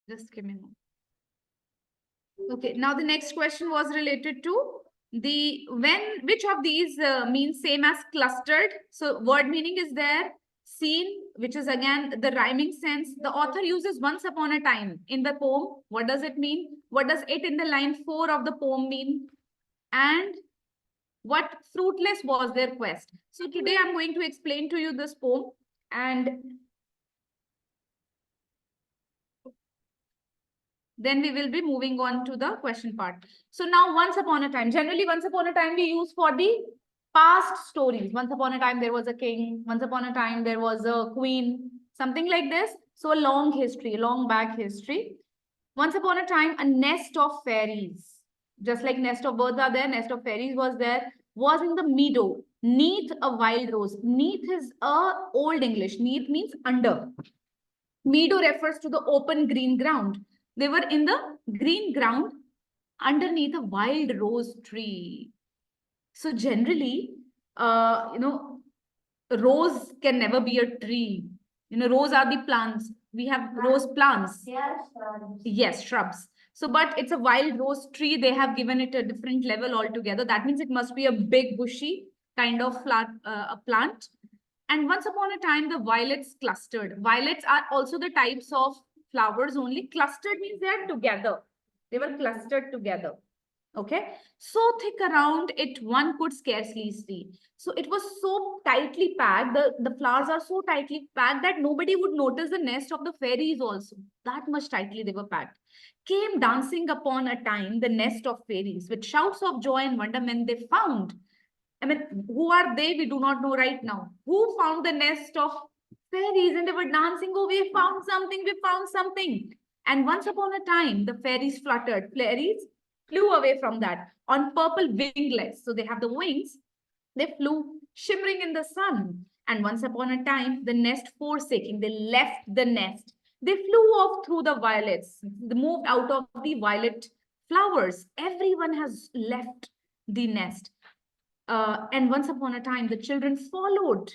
Just give me a moment. Okay, now the next question was related to which of these means same as clustered. So word meaning is there, seen, which is again the rhyming sense. The author uses once upon a time in the poem. What does it mean? What does it in the line 4 of the poem mean? And what fruitless was their quest? So today I'm going to explain to you this poem, and then we will be moving on to the question part. So now, once upon a time, generally once upon a time we use for the past stories. Once upon a time there was a king, once upon a time there was a queen, something like this. So a long history, long back history. Once upon a time, a nest of fairies, just like nest of birds are there, nest of fairies was there, was in the meadow, neath a wild rose. Neath is a old English. Neath means under. Meadow refers to the open green ground. They were in the green ground underneath a wild rose tree. So generally, rose can never be a tree. Rose are the plants. We have rose plants. Yes, shrubs. Yes, shrubs. So, but it's a wild rose tree. They have given it a different level altogether. That means it must be a big, bushy kind of a plant. And once upon a time, the violets clustered. Violets are also the types of flowers only. Clustered means they are together. They were clustered together. Okay. So thick around it, one could scarcely see. So it was so tightly packed. The flowers are so tightly packed that nobody would notice the nest of the fairies also. That much tightly they were packed. Came dancing upon a time the nest of fairies. With shouts of joy and wonderment they found. I mean, who are they? We do not know right now. Who found the nest of fairies? And they were dancing. Oh, we found something. We found something. And once upon a time, the fairies fluttered. Fairies flew away from that on purple winglets. So they have the wings. They flew shimmering in the sun. And once upon a time, the nest forsaking, they left the nest. They flew off through the violets. They moved out of the violet flowers. Everyone has left the nest. And once upon a time, the children followed.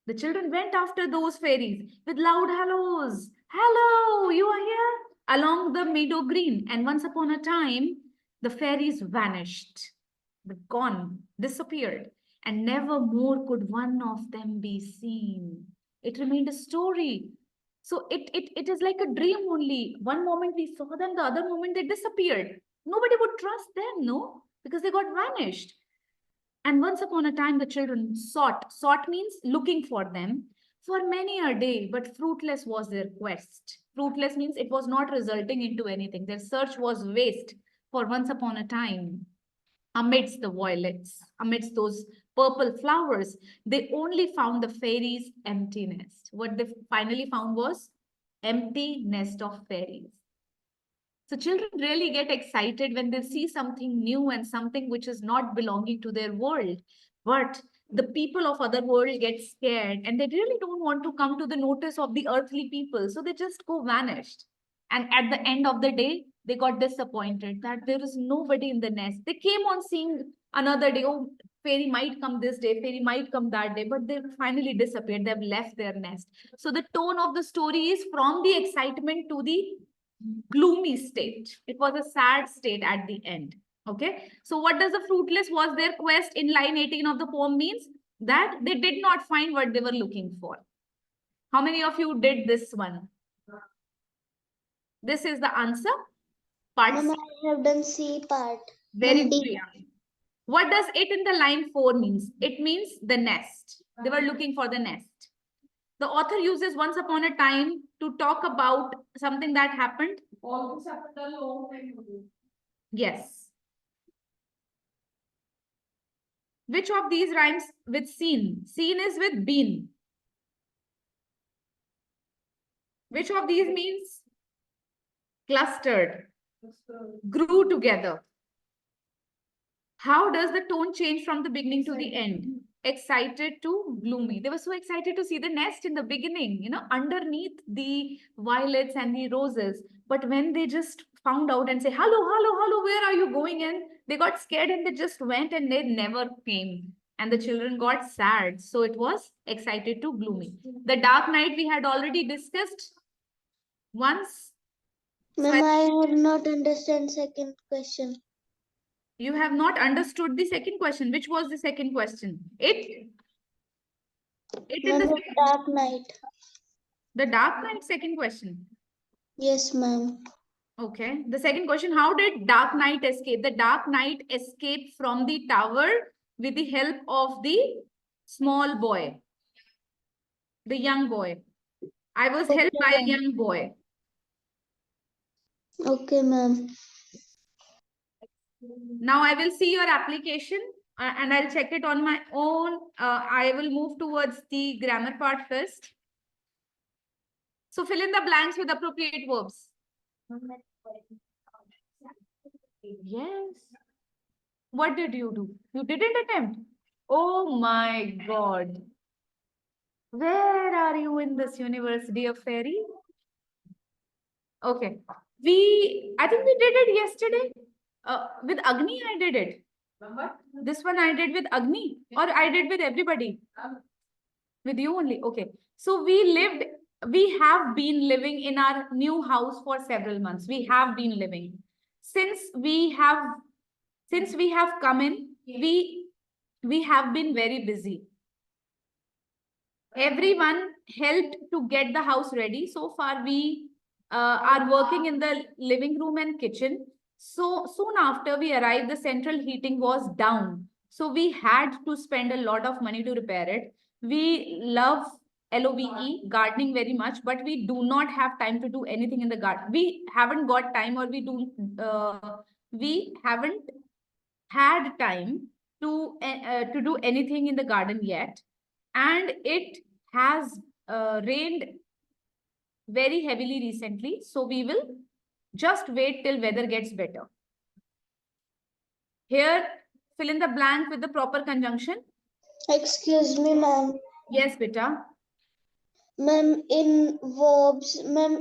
The children went after those fairies with loud halloos. Hello, you are here? Along the meadow green. And once upon a time, the fairies vanished. They're gone, disappeared. And never more could one of them be seen. It remained a story. So it is like a dream only. One moment we saw them, the other moment they disappeared. Nobody would trust them, no? Because they got vanished. And once upon a time, the children sought. Sought means looking for them for many a day, but fruitless was their quest. Fruitless means it was not resulting into anything. Their search was waste for once upon a time. Amidst the violets, amidst those purple flowers, they only found the fairies' empty nest. What they finally found was empty nest of fairies. So children really get excited when they see something new and something which is not belonging to their world. But the people of other world get scared and they really don't want to come to the notice of the earthly people. So they just go vanished. And at the end of the day, they got disappointed that there is nobody in the nest. They came on seeing another day, oh, fairy might come this day, fairy might come that day, but they finally disappeared. They've left their nest. So the tone of the story is from the excitement to the gloomy state. It was a sad state at the end. Okay. So what does the fruitless was their quest in line 18 of the poem means? That they did not find what they were looking for. How many of you did this one? This is the answer. Part Mama, I have done C part. very And good. D. What does it in the line 4 means? It means the nest. They were looking for the nest. The author uses once upon a time to talk about something that happened. All this happened a long time ago. Yes. Which of these rhymes with seen? Seen is with been. Which of these means clustered, grew together? How does the tone change from the beginning to the end? Excited to gloomy. They were so excited to see the nest in the beginning, underneath the violets and the roses. But when they just found out and say, hello, hello, hello, where are you going in? They got scared and they just went and they never came. And the children got sad. So it was excited to gloomy. The dark night we had already discussed once. Ma'am, I have not understand second question. You have not understood the second question. Which was the second question? It in Ma'am, dark night. the dark night second question. Yes, ma'am. Okay. The second question, how did Dark Knight escape? The Dark Knight escaped from the tower with the help of the small boy, the young boy. I was helped Okay, by a ma'am. young boy. Okay, ma'am. Now I will see your application and I'll check it on my own. I will move towards the grammar part first. So fill in the blanks with appropriate verbs. Yes. What did you do? You didn't attempt. Oh my God. Where are you in this universe, dear fairy? Okay. I think we did it yesterday. With Agni, I did it. This one I did with Agni, or I did with everybody. With you only. Okay. So we have been living in our new house for several months. We have been living. Since we have come in, we have been very busy. Everyone helped to get the house ready. So far, we are working in the living room and kitchen. So soon after we arrived, the central heating was down. So we had to spend a lot of money to repair it. We love LOVE, gardening very much, but we do not have time to do anything in the garden. We haven't got time, or we haven't had time to do anything in the garden yet. And it has rained very heavily recently. So we will just wait till weather gets better. Here, fill in the blank with the proper conjunction. Excuse me, ma'am. Yes, beta. Ma'am, in verbs, ma'am,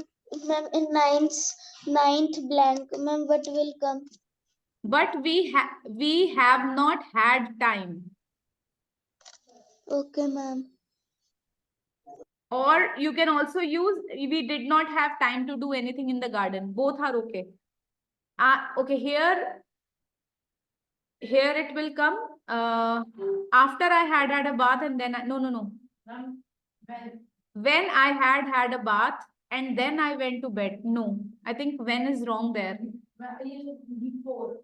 in ninth blank, ma'am, what will come? But we have not had time. Okay, ma'am. Or you can also use, we did not have time to do anything in the garden. Both are okay. Okay, here it will come after I had a bath, and then no. When I had a bath and then I went to bed. No, I think when is wrong there.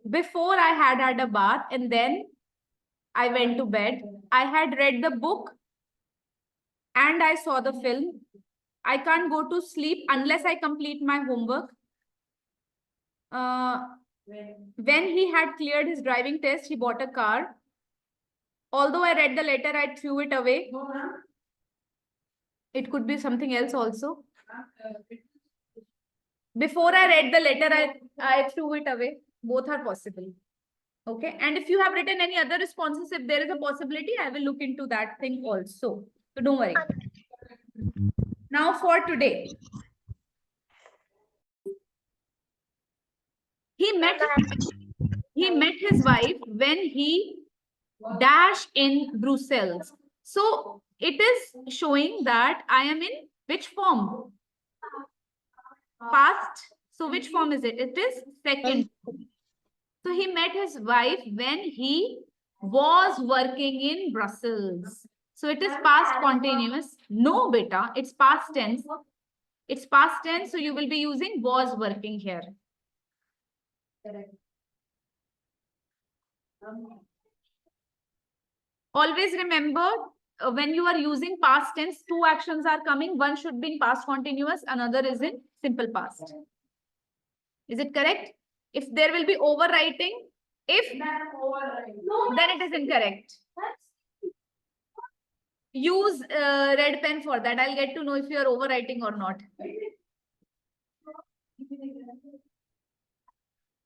Before I had a bath and then I went to bed. I had read the book and I saw the film. I can't go to sleep unless I complete my homework. When he had cleared his driving test, he bought a car. Although I read the letter, I threw it away. It could be something else also. Before I read the letter, I threw it away. Both are possible. Okay. And if you have written any other responses, if there is a possibility, I will look into that thing also. So don't worry. Now for today. He met his wife when he dashed in Brussels. So it is showing that I am in which form? Past. So which form is it? It is second. So he met his wife when he was working in Brussels. So it is past continuous. No, beta, it's past tense. It's past tense, so you will be using was working here. Always remember, when you are using past tense, two actions are coming. One should be in past continuous, another is in simple past. Is it correct? If there will be overwriting, then it is incorrect. Use red pen for that. I'll get to know if you are overwriting or not.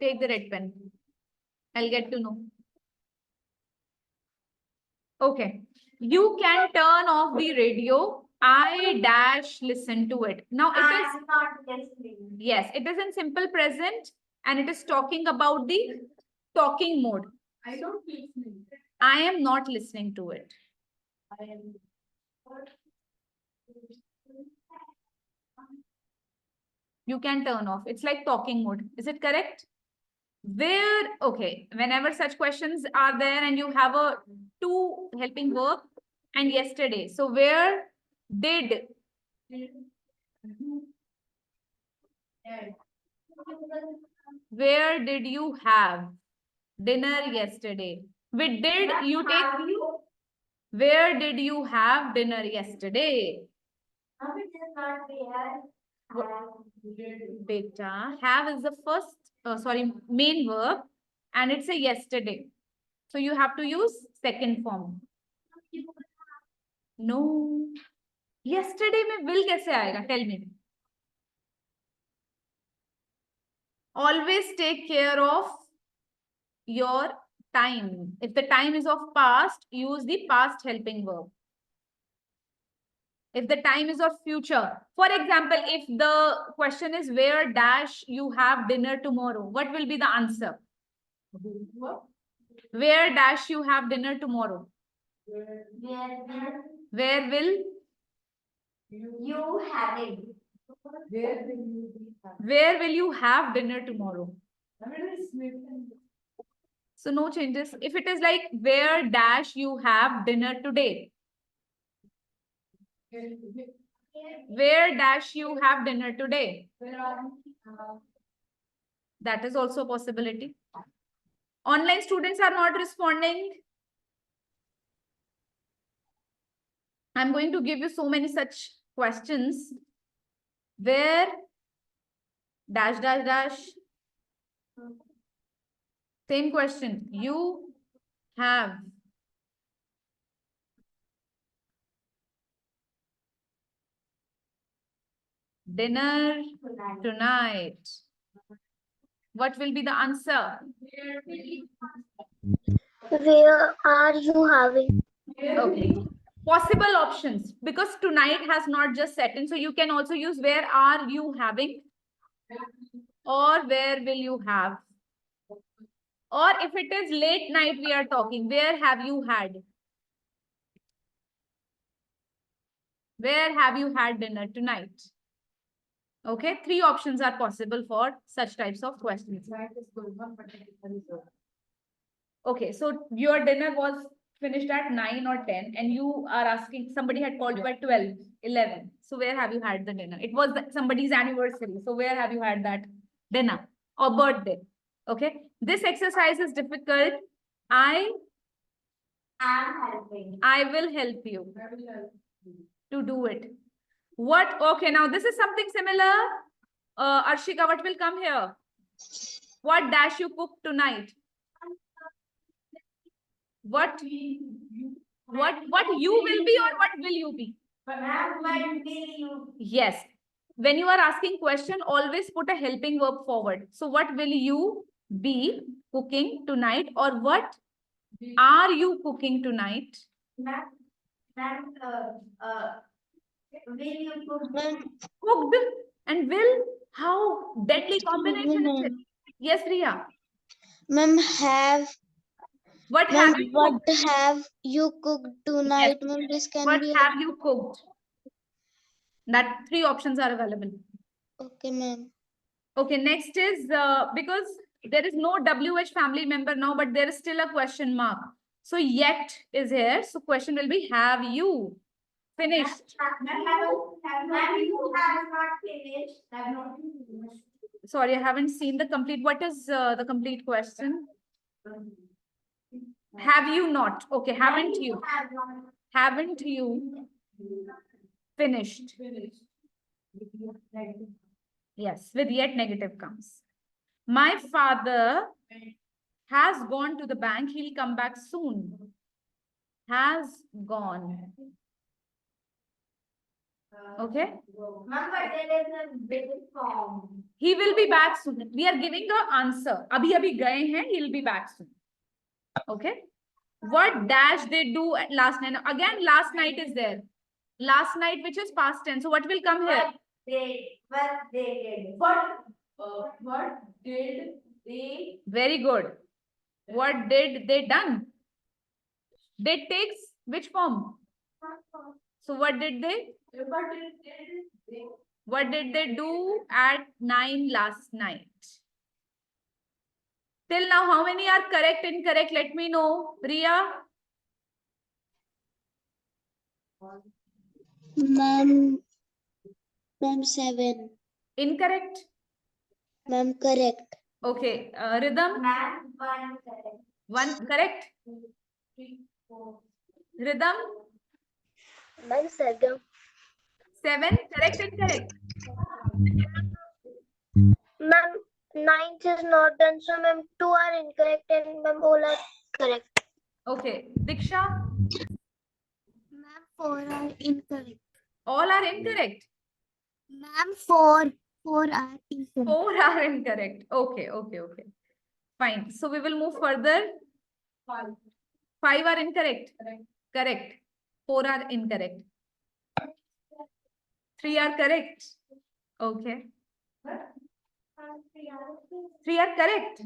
Take the red pen. I'll get to know. Okay. You can turn off the radio. I dash listen to it. Now it is not listening. yes, it is in simple present and it is talking about the talking mode. I don't listen. I am not listening to it. I am. You can turn off. It's like talking mode. Is it correct? Where, okay, whenever such questions are there and you have a two helping verb and yesterday. So where did, where did you have dinner yesterday? With did you take, where did you have dinner yesterday? Beta, have is the first, main verb and it's a yesterday. So you have to use second form. No. Yesterday में will कैसे आएगा? Tell me. Always take care of your time. If the time is of past, use the past helping verb. If the time is of future, for example, if the question is where dash you have dinner tomorrow, what will be the answer? Where dash you have dinner tomorrow? Where will you have it? where will you have dinner tomorrow? So no changes. If it is like where dash you have dinner today? Where dash you have dinner today? That is also a possibility. Online students are not responding. I'm going to give you so many such questions. Where dash dash dash. Same question. You have dinner tonight. What will be the answer? Where are you having? Okay. Possible options, because tonight has not just set in. So you can also use where are you having or where will you have. Or if it is late night we are talking, where have you had? Where have you had dinner tonight? Okay, three options are possible for such types of questions. Okay, so your dinner was finished at 9 or 10 and you are asking, somebody had called you at 12, 11. So where have you had the dinner? It was somebody's anniversary. So where have you had that dinner or birthday? Okay, this exercise is difficult. I will help you to do it. What? Okay, now this is something similar. Arshika, what will come here? What dash you cook tonight? What you will be or what will you be? Yes. When you are asking question, always put a helping verb forward. So what will you be cooking tonight or what are you cooking tonight? Will you cook? Cooked and will? How deadly combination is it? Yes, Riya. Ma'am, have. What Ma'am, have you what cooked? have you cooked tonight? Ma'am, this can What be. have you cooked? That three options are available. Okay, ma'am. Okay, next is because there is no WH family member now, but there is still a question mark. So yet is here. So question will be, have you finished? Sorry, I haven't seen the complete. What is the complete question? Have you not? Okay, haven't you? Haven't you finished? Yes, with yet negative comes. My father has gone to the bank. He'll come back soon. Has gone. Okay. He will be back soon. We are giving the answer. Abhi gaye hain. He'll be back soon. Okay. What dash they do at last night? Again, last night is there. Last night, which is past tense. So what will come here? What did they? Very good. What did they done? Did takes which form? So what did they? What did they do at 9 last night? Till now, how many are correct, incorrect? Let me know. Priya? Ma'am, 7. Incorrect. Ma'am, correct. Okay. Rhythm? Ma'am, 1 correct. 1 correct. 3, 4. Rhythm? Ma'am, 7. 7 correct, incorrect. Ma'am, 9th is not done, so ma'am, 2 are incorrect and ma'am, all are correct. Okay. Diksha? Ma'am, 4 are incorrect. All are incorrect. Ma'am, 4 are incorrect. 4 are incorrect. Okay, okay, okay. Fine. So we will move further. 5 are incorrect. Correct. 4 are incorrect. 3 are correct. Okay. 3 are correct.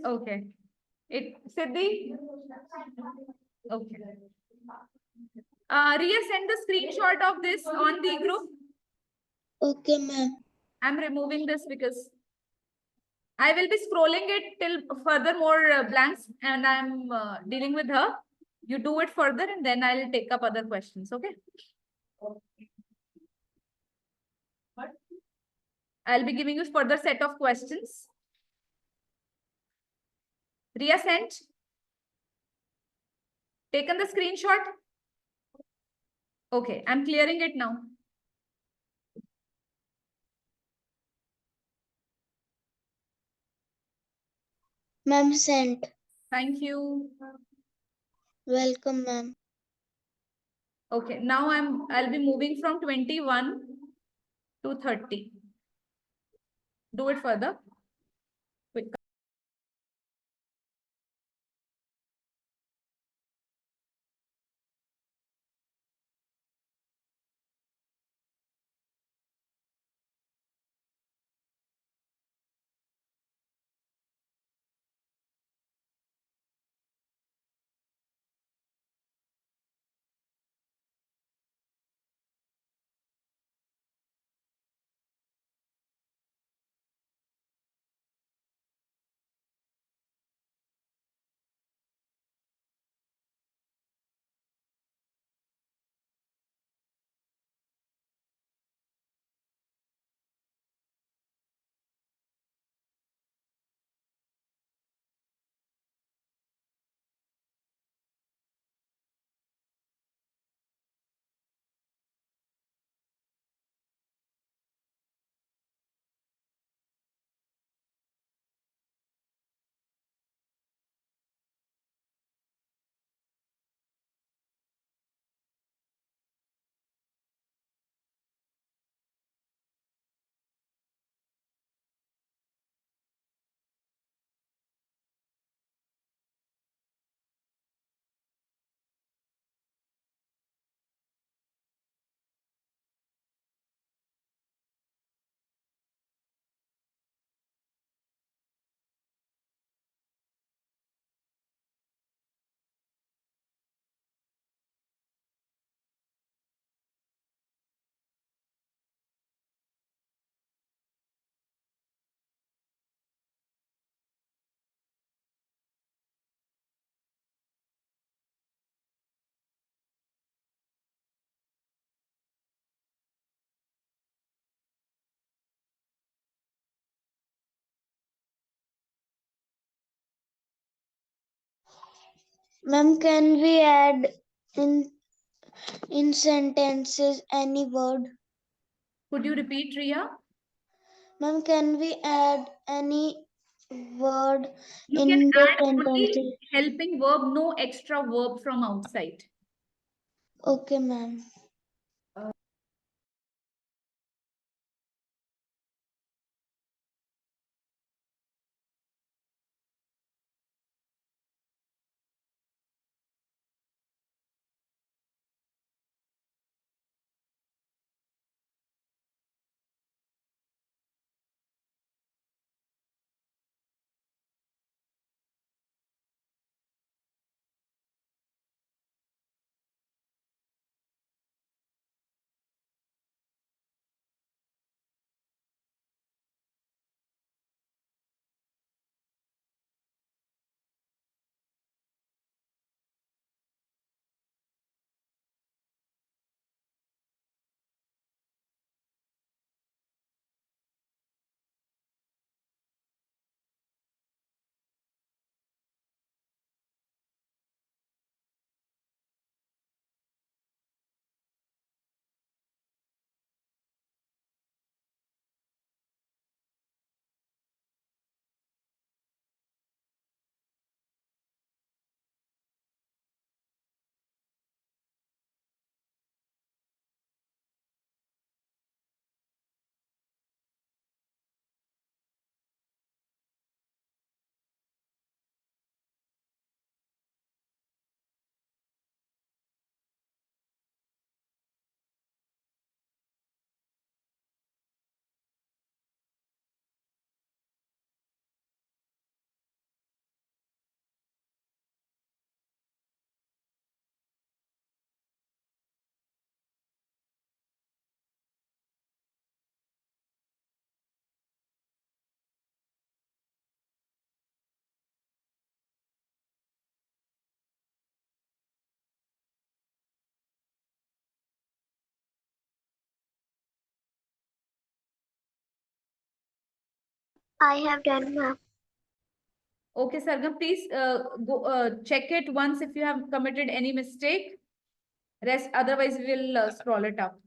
Okay. Siddhi? Okay. Ria, send the screenshot of this on the group. Okay, ma'am. I'm removing this because I will be scrolling it till further more blanks and I'm dealing with her. You do it further and then I'll take up other questions. Okay. I'll be giving you further set of questions. Ria sent. Taken the screenshot. Okay. I'm clearing it now. Ma'am, sent. Thank you. Welcome, ma'am. Okay. Now I'll be moving from 21 to 30. Do it further. Quick. Ma'am, can we add in sentences any word? Could you repeat, Ria? Ma'am, can we add any word You can in the add only sentences? helping verb, no extra verb from outside. Okay, ma'am. I have done, ma'am. Okay, Sargam, please go check it once if you have committed any mistake. Rest, otherwise we'll scroll it up.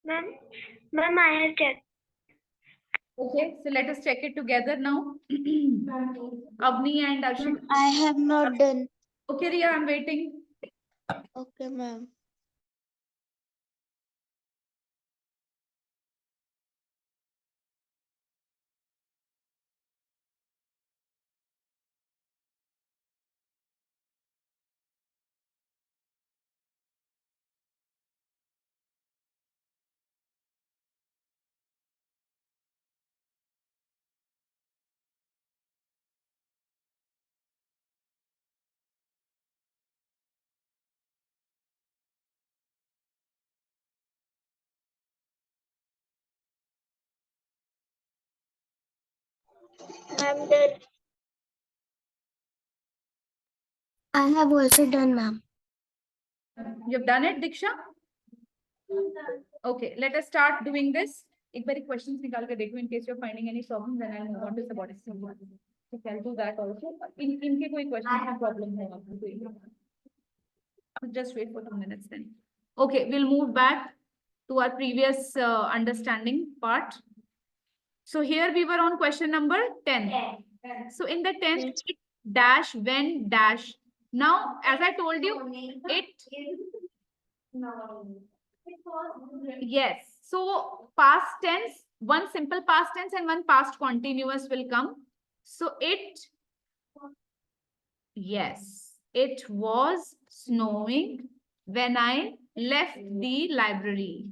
Ma'am, I have checked. Okay, so let us check it together now. Avni and Arshit. I have not done. Okay, Riya, I'm waiting. Okay, ma'am. I'm done. I have also done, ma'am. You've done it, Diksha? Okay, let us start doing this. एक बारी questions निकाल के देखो in case you're finding any problems, then I'll move on to subordinate. So I'll do that also. इनके कोई questions में problem हो आपको कोई? Just wait for 2 minutes then. Okay, we'll move back to our previous understanding part. So here we were on question number 10. So in the 10th, it dash, when dash. Now, as I told you, it. Yes. So past tense, one simple past tense and one past continuous will come. So it. Yes. It was snowing when I left the library.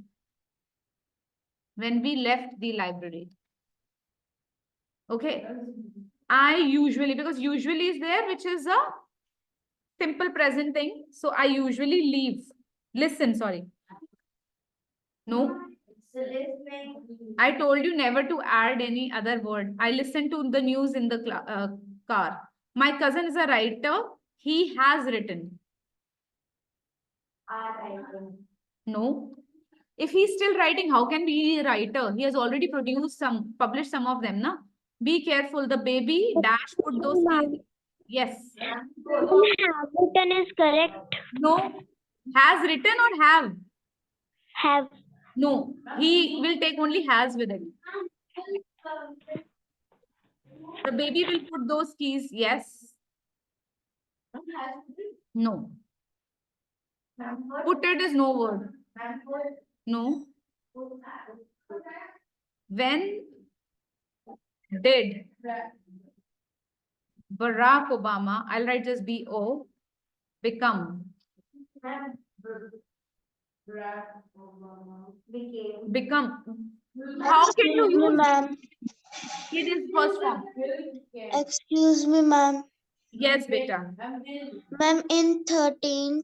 When we left the library. Okay. I usually, because usually is there, which is a simple present thing. So I usually leave. Listen, sorry. No. I told you never to add any other word. I listen to the news in the car. My cousin is a writer. He has written. No. If he's still writing, how can be a writer? He has already produced some, published some of them, na? Be careful. The baby dash put those things. Yes. Have written is correct. No. Has written or have? Have. No. He will take only has with it. The baby will put those keys. Yes. No. Put it is no word. No. When did Barack Obama, I'll write just B-O, become? Become. How can you use ma'am? it is first form? Excuse me, ma'am. Yes, beta. Ma'am, in 13th,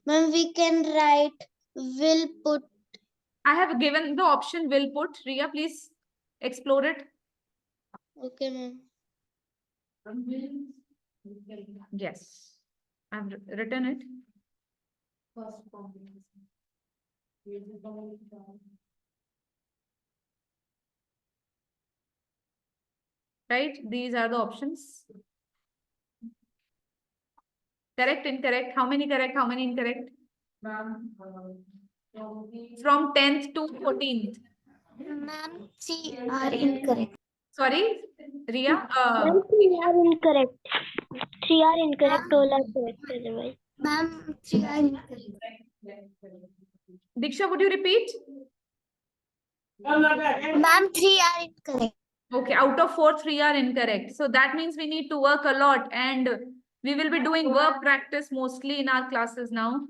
ma'am, we can write will put. I have given the option will put. Riya, please explore it. Okay, ma'am. Yes, I've written it. Right? These are the options. Correct, incorrect. How many correct? How many incorrect? From 10th to 14th. Ma'am, 3 are incorrect. Sorry, Riya. Ma'am, 3 are incorrect. 3 are incorrect. All are correct otherwise. Ma'am, 3 are incorrect. Diksha, would you repeat? Ma'am, 3 are incorrect. Okay, out of 4, 3 are incorrect. So that means we need to work a lot, and we will be doing verb practice mostly in our classes now.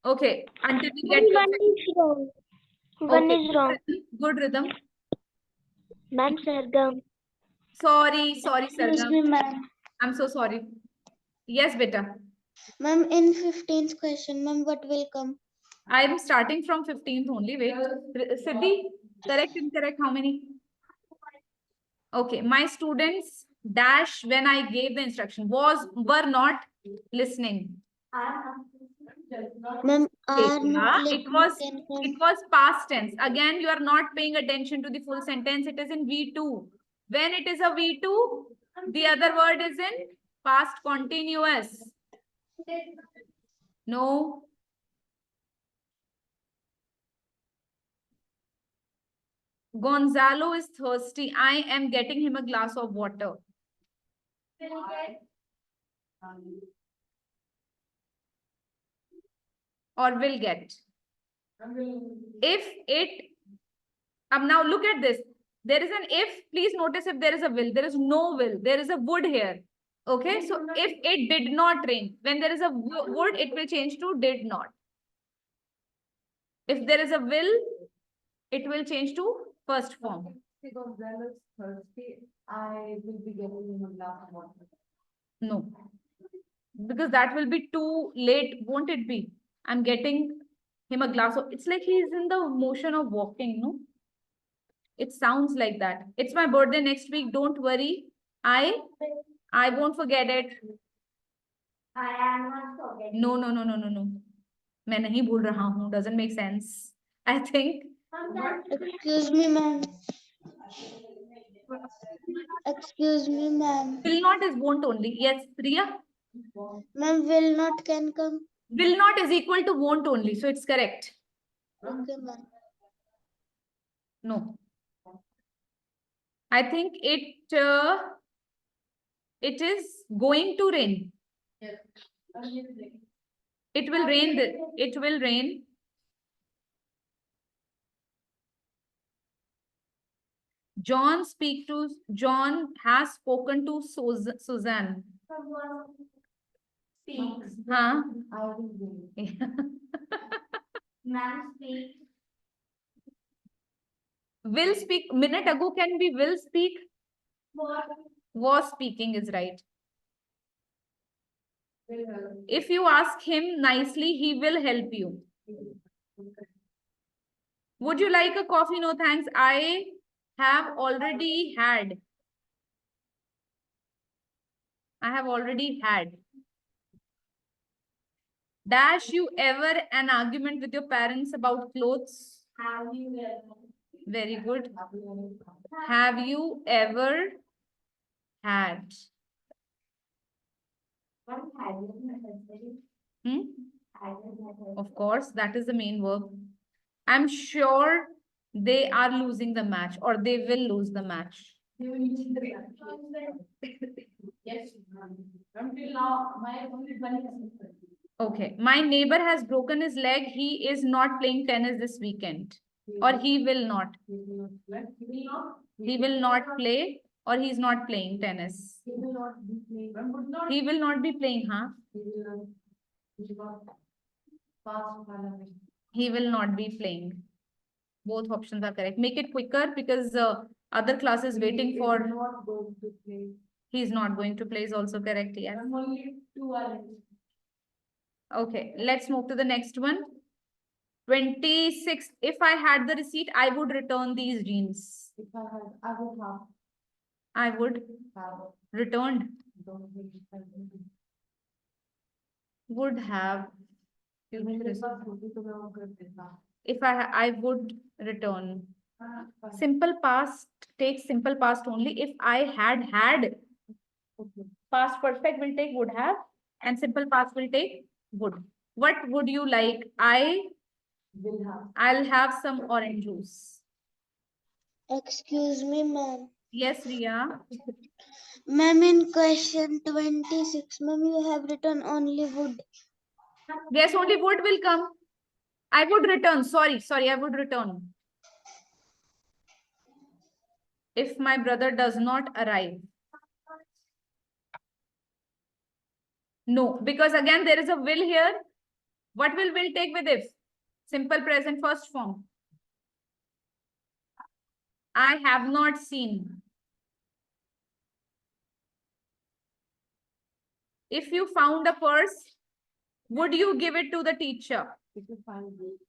Okay, until we get Ma'am, to 1 is wrong. 1 okay, is wrong. good rhythm. Ma'am, Sargam. Sorry, Excuse Sargam. me, ma'am. I'm so sorry. Yes, beta. Ma'am, in 15th question, ma'am, what will come? I'm starting from 15th only. Wait. Siddhi, correct, incorrect, how many? Okay, my students dash when I gave the instruction were not listening. Ma'am, are not It listening can come. was past tense. Again, you are not paying attention to the full sentence. It is in V2. When it is a V2, the other word is in past continuous. No. Gonzalo is thirsty. I am getting him a glass of water. Or will get. If it, now look at this. There is an if, please notice if there is a will. There is no will. There is a would here. Okay, so if it did not rain, when there is a would, it will change to did not. If there is a will, it will change to first form. I will be getting him a glass of water. No, because that will be too late, won't it be? I'm getting him a glass of, it's like he's in the motion of walking, no? It sounds like that. It's my birthday next week. Don't worry. I won't forget it. I am not forgetting. No. मैं नहीं भूल रहा हूँ. Doesn't make sense. I think. Excuse me, ma'am. Excuse me, ma'am. Will not is won't only. Yes, Priya. Ma'am, will not can come. Will not is equal to won't only. So it's correct. Okay, ma'am. No. I think it is going to rain. It will rain. It will rain. John has spoken to Suzanne. Speaks. Huh? I will be. Ma'am, speak. Will speak. Minute ago can be will speak. What? Was speaking is right. If you ask him nicely, he will help you. Would you like a coffee? No, thanks. I have already had. I have already had. Dash you ever an argument with your parents about clothes? Have you ever? Very good. Have you ever had? What had you necessary? Hmm? Had you necessary? Of course, that is the main verb. I'm sure they are losing the match or they will lose the match. Yes, until now, my only one is. Okay, my neighbor has broken his leg. He is not playing tennis this weekend. Or he will not. He will not play or he's not playing tennis. He will not be playing. He will not be playing, huh? He will not be playing. Both options are correct. Make it quicker because other class is waiting for. Not going to play. He's not going to play is also correct, yeah. Ma'am, only 2 are. Okay, let's move to the next one. 26. If I had the receipt, I would return these jeans. If I had, I would have. I would Have. returned. Don't make it like this. Would have. मेरे पास होती तो मैं वो कर देता. If I would return. हाँ, Simple past takes simple past only. If I had okay. past perfect will take would have, and simple past will take would. What would you like? Will have. I'll have some orange juice. Excuse me, ma'am. Yes, Ria. Ma'am, in question 26, ma'am, you have written only would. Yes, only would will come. I would return. Sorry, I would return. If my brother does not arrive. No, because again, there is a will here. What will take with if? Simple present first form. I have not seen. If you found a purse, would you give it to the teacher? If you find it.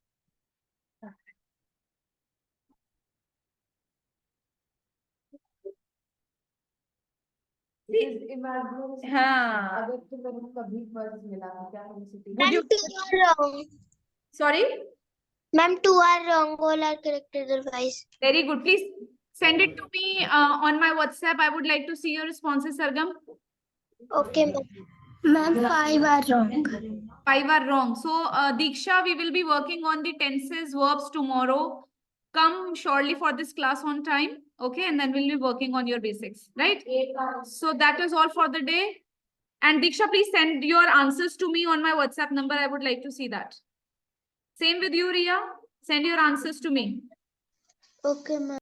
Because imagine हाँ. अगर तुम्हें कभी purse मिला तो क्या हम उसे Would Ma'am, you? 2 are wrong. Sorry? Ma'am, 2 are wrong. All are correct otherwise. Very good. Please send it to me on my WhatsApp. I would like to see your responses, Sargam. Okay, ma'am. Ma'am, 5 are wrong. 5 are wrong. So, Diksha, we will be working on the tenses, verbs tomorrow. Come shortly for this class on time. Okay, and then we'll be working on your basics, right? 8 are. So that is all for the day. And Diksha, please send your answers to me on my WhatsApp number. I would like to see that. Same with you, Ria. Send your answers to me. Okay, ma'am.